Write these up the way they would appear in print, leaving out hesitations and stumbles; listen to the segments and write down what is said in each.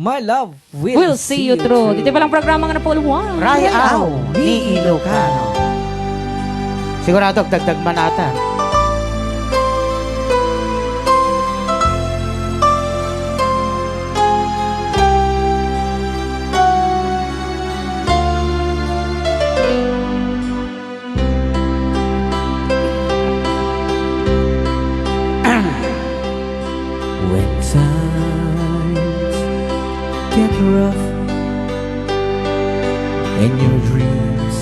My love We'll see you through. Dito palang programa nga na po luwan. Rayaw ni Ilocano. Sigurado dagdag manata. When times get rough and your dreams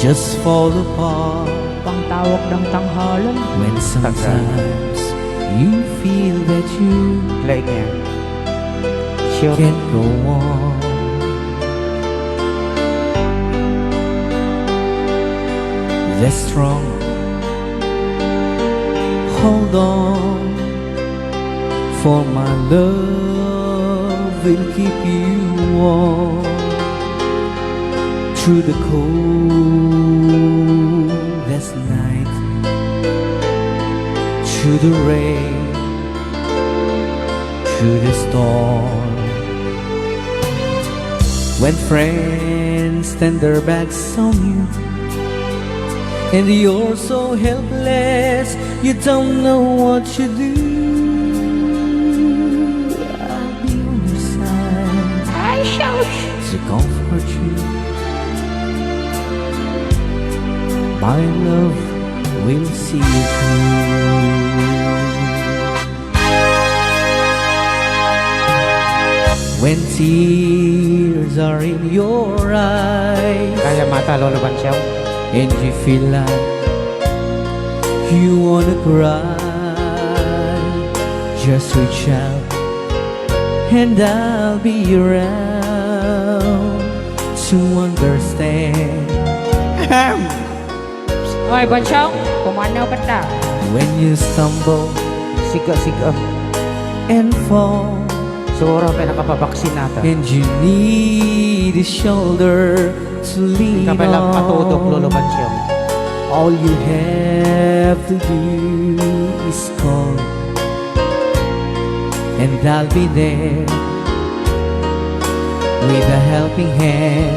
just fall apart, Pangtawag ng tanghalan. when sometimes you feel that you Like yan. Sure. can't go on, the strong hold on, for my love will keep you warm through the coldest night, through the rain, through the storm. When friends turn their backs on you and you're so helpless, you don't know what you do, I'll be on your side. Ay, shout! To comfort you, my love will see you through. When tears are in your eyes Kaya mata Lolo Bansyao. and you feel like you wanna cry, just reach out and I'll be around to understand. Ay, Bansyong, pumanaw ka ta. When you stumble Siga. and fall Siguro pinakapabaksin nata. and you need a shoulder to lean Kapalang patudok Lolo on, Bansyao. all you have to do is call and I'll be there with a helping hand.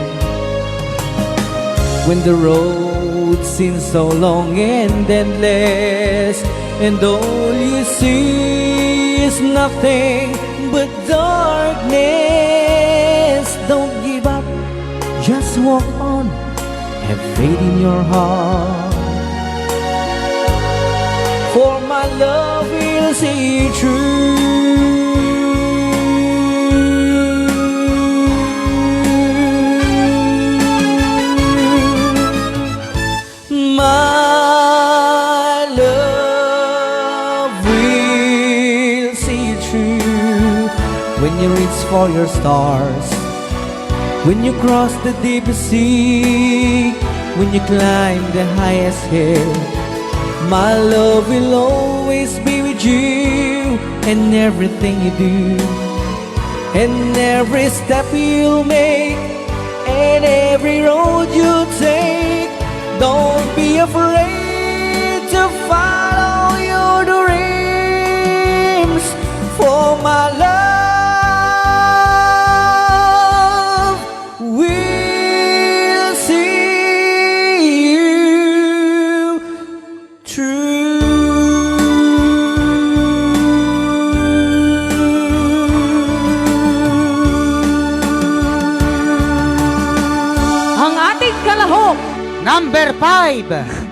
When the road seems so long and endless and all you see is nothing but darkness, don't give up, just walk on, have faith in your heart, for my love will see you through. My love will see you through when you reach for your stars, when you cross the deepest sea, when you climb the highest hill. My love will always be with you, and everything you do, and every step you make, and every road you take. Don't be afraid to follow your dreams, for my love will see you Ang ating kalahok. Number 5.